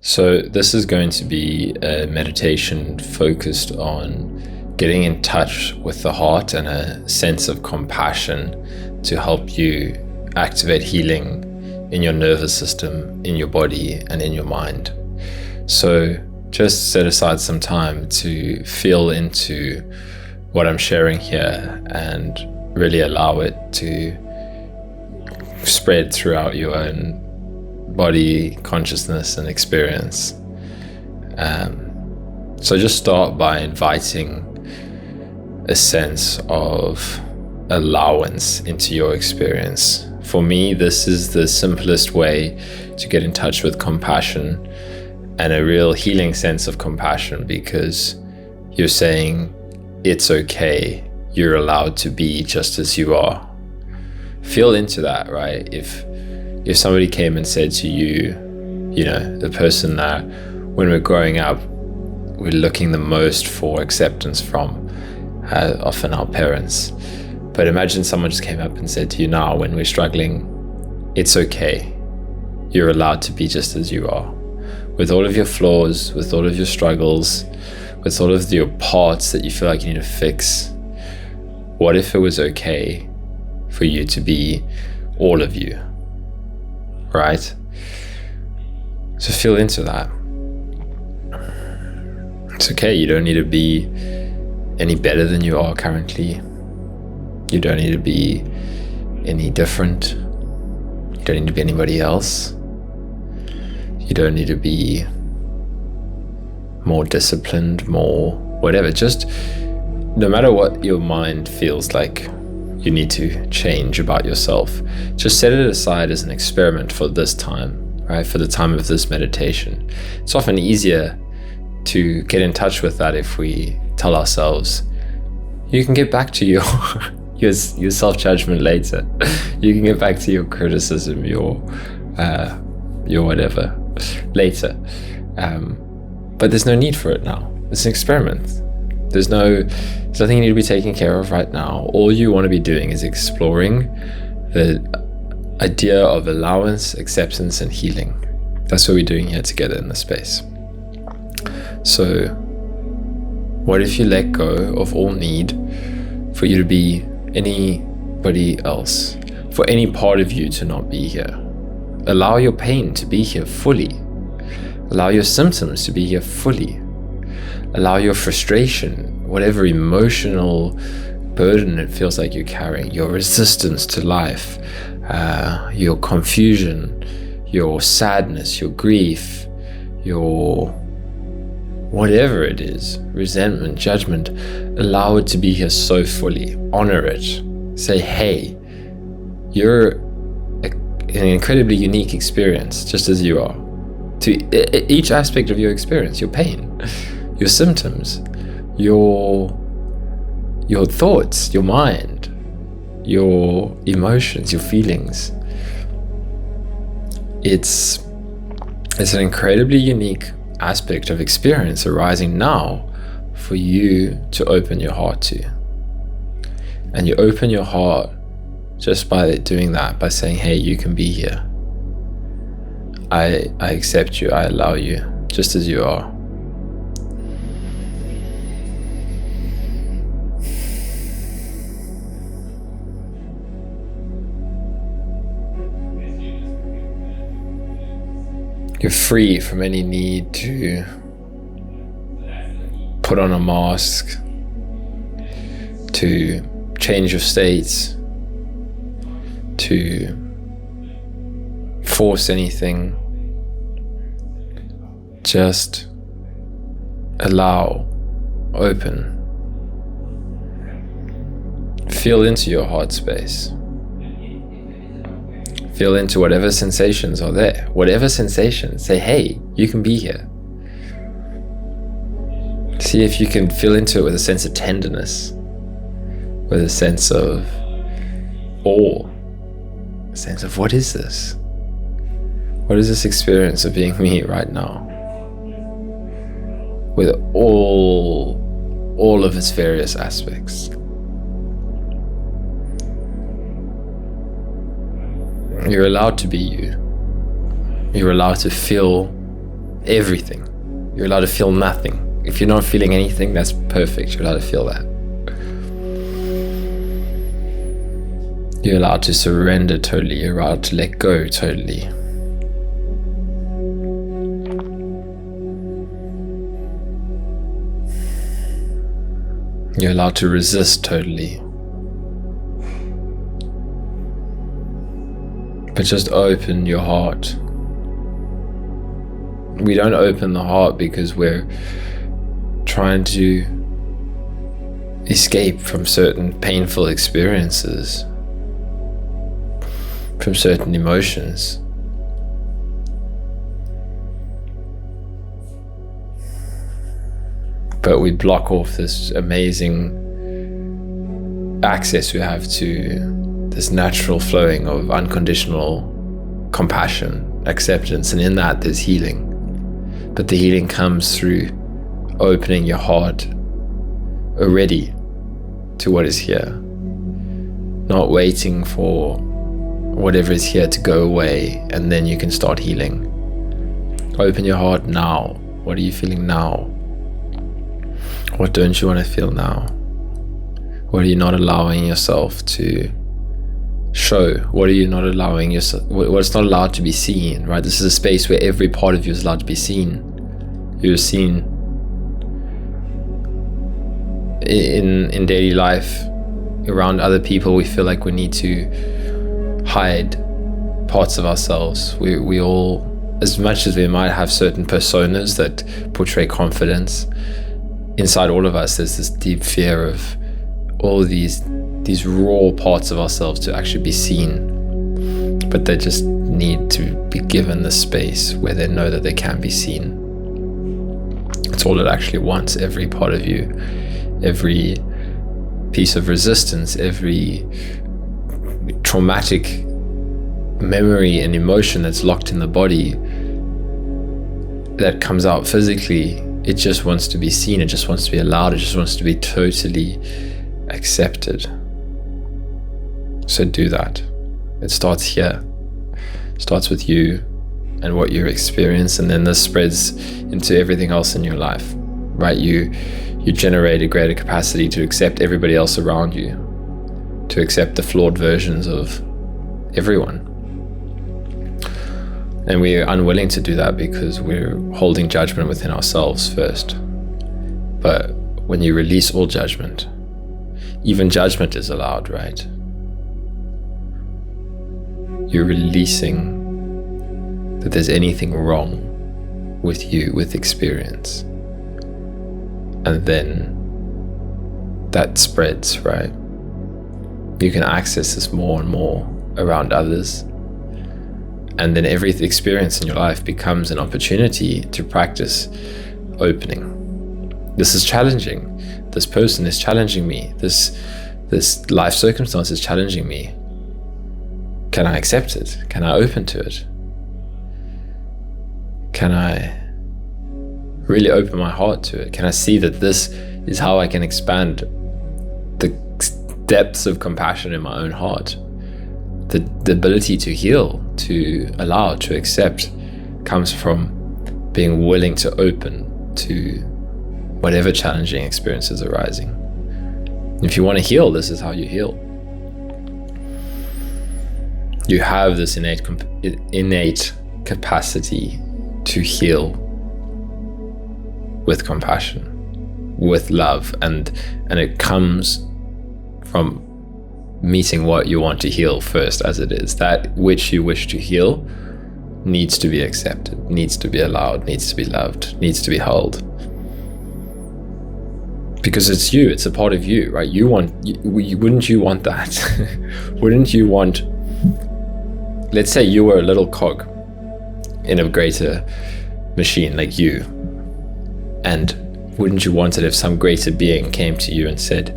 So this is going to be a meditation focused on getting in touch with the heart and a sense of compassion to help you activate healing in your nervous system, in your body, and in your mind. So just set aside some time to feel into what I'm sharing here and really allow it to spread throughout your own body, consciousness, and experience. So just start by inviting a sense of allowance into your experience. For me, this is the simplest way to get in touch with compassion and a real healing sense of compassion, because you're saying it's okay, you're allowed to be just as you are. Feel into that, right? If somebody came and said to you, the person that when we're growing up, we're looking the most for acceptance from, often our parents. But imagine someone just came up and said to you now, when we're struggling, it's okay. You're allowed to be just as you are. With all of your flaws, with all of your struggles, with all of your parts that you feel like you need to fix. What if it was okay for you to be all of you? Right? So feel into that. It's okay, you don't need to be any better than you are currently. You don't need to be any different. You don't need to be anybody else. You don't need to be more disciplined, more whatever. Just no matter what your mind feels like you need to change about yourself, just set it aside as an experiment for this time, right? For the time of this meditation. It's often easier to get in touch with that if we tell ourselves, you can get back to your self-judgment later. You can get back to your criticism, your whatever later. But there's no need for it now. It's an experiment. There's nothing you need to be taking care of right now. All you want to be doing is exploring the idea of allowance, acceptance, and healing. That's what we're doing here together in this space. So what if you let go of all need for you to be anybody else, for any part of you to not be here? Allow your pain to be here fully. Allow your symptoms to be here fully. Allow your frustration, whatever emotional burden it feels like you're carrying, your resistance to life, your confusion, your sadness, your grief, your whatever it is, resentment, judgment, allow it to be here so fully. Honor it. Say, hey, you're an incredibly unique experience, just as you are. To each aspect of your experience, your pain, your symptoms, your thoughts, your mind, your emotions, your feelings. It's an incredibly unique aspect of experience arising now for you to open your heart to. And you open your heart just by doing that, by saying, hey, you can be here. I accept you, I allow you, just as you are. You're free from any need to put on a mask, to change your states, to force anything. Just allow, open. Feel into your heart space. Feel into whatever sensations are there. Whatever sensations, say, hey, you can be here. See if you can feel into it with a sense of tenderness, with a sense of awe, a sense of what is this? What is this experience of being me right now? With all of its various aspects. You're allowed to be you. You're allowed to feel everything. You're allowed to feel nothing. If you're not feeling anything, that's perfect. You're allowed to feel that. You're allowed to surrender totally. You're allowed to let go totally. You're allowed to resist totally. But just open your heart. We don't open the heart because we're trying to escape from certain painful experiences, from certain emotions. But we block off this amazing access we have to this natural flowing of unconditional compassion, acceptance, and in that there's healing. But the healing comes through opening your heart already to what is here, not waiting for whatever is here to go away and then you can start healing. Open your heart now. What are you feeling now? What don't you want to feel now? What are you not allowing yourself to show? What are you not allowing yourself? What's not allowed to be seen, right? This is a space where every part of you is allowed to be seen. You're seen in daily life, around other people. We feel like we need to hide parts of ourselves. We all, as much as we might have certain personas that portray confidence, inside all of us there's this deep fear of all these raw parts of ourselves to actually be seen, but they just need to be given the space where they know that they can be seen. It's all it actually wants. Every part of you, every piece of resistance, every traumatic memory and emotion that's locked in the body that comes out physically, it just wants to be seen, it just wants to be allowed, it just wants to be totally accepted. So do that. It starts here. It starts with you and what you experience, and then this spreads into everything else in your life, right? You generate a greater capacity to accept everybody else around you, to accept the flawed versions of everyone. And we're unwilling to do that because we're holding judgment within ourselves first. But when you release all judgment, even judgment is allowed, right? You're releasing that there's anything wrong with you, with experience. And then that spreads, right? You can access this more and more around others. And then every experience in your life becomes an opportunity to practice opening. This is challenging. This person is challenging me. This life circumstance is challenging me. Can I accept it? Can I open to it? Can I really open my heart to it? Can I see that this is how I can expand the depths of compassion in my own heart? The ability to heal, to allow, to accept comes from being willing to open to whatever challenging experience is arising. If you want to heal, this is how you heal. You have this innate capacity to heal with compassion, with love, and it comes from meeting what you want to heal first as it is. That which you wish to heal needs to be accepted, needs to be allowed, needs to be loved, needs to be held. Because it's you, it's a part of you, right? Wouldn't you want that? Wouldn't you want, let's say you were a little cog in a greater machine like you, and wouldn't you want it if some greater being came to you and said,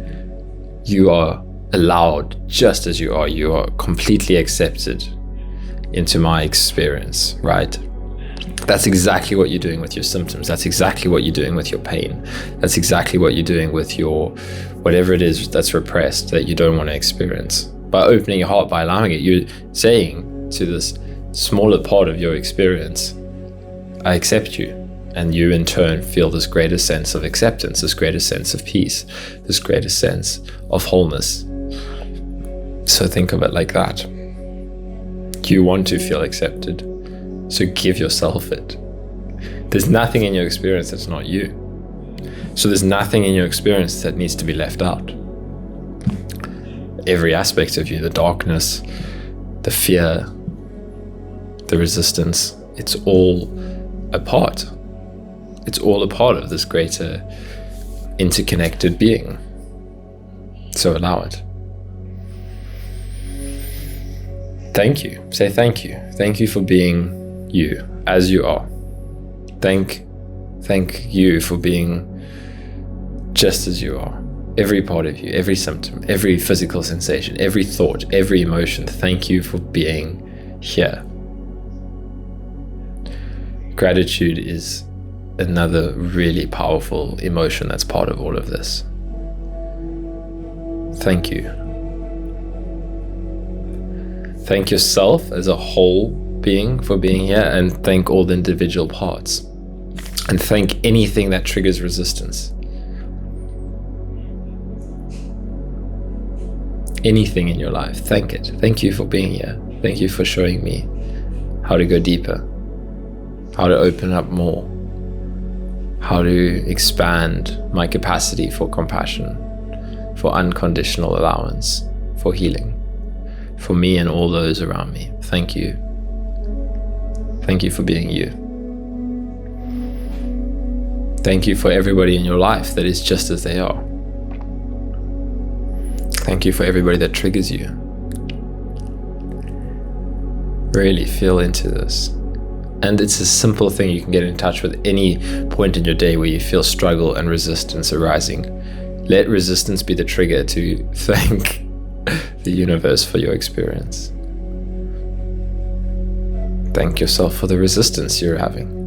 you are allowed just as you are completely accepted into my experience, right? That's exactly what you're doing with your symptoms. That's exactly what you're doing with your pain. That's exactly what you're doing with your whatever it is that's repressed that you don't want to experience. By opening your heart, by allowing it, you're saying to this smaller part of your experience, I accept you. And you in turn feel this greater sense of acceptance, this greater sense of peace, this greater sense of wholeness. So think of it like that. You want to feel accepted, so give yourself it. There's nothing in your experience that's not you. So there's nothing in your experience that needs to be left out. Every aspect of you, the darkness, the fear, the resistance, it's all a part. It's all a part of this greater interconnected being. So allow it. Thank you. Say thank you. Thank you for being you as you are. Thank you for being just as you are. Every part of you, every symptom, every physical sensation, every thought, every emotion. Thank you for being here. Gratitude is another really powerful emotion that's part of all of this. Thank you. Thank yourself as a whole being for being here, and thank all the individual parts. And thank anything that triggers resistance. Anything in your life, thank it. Thank you for being here. Thank you for showing me how to go deeper, how to open up more, how to expand my capacity for compassion, for unconditional allowance, for healing, for me and all those around me. Thank you. Thank you for being you. Thank you for everybody in your life that is just as they are. Thank you for everybody that triggers you. Really feel into this. And it's a simple thing. You can get in touch with any point in your day where you feel struggle and resistance arising. Let resistance be the trigger to thank the universe for your experience. Thank yourself for the resistance you're having.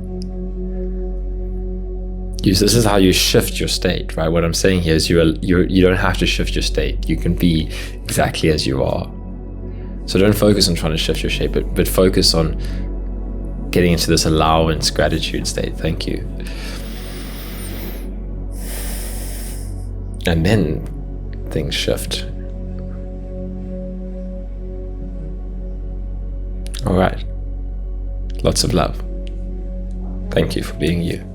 This is how you shift your state, right? What I'm saying here is you don't have to shift your state. You can be exactly as you are. So don't focus on trying to shift your shape, but focus on getting into this allowance, gratitude state. Thank you. And then things shift. All right. Lots of love. Thank you for being you.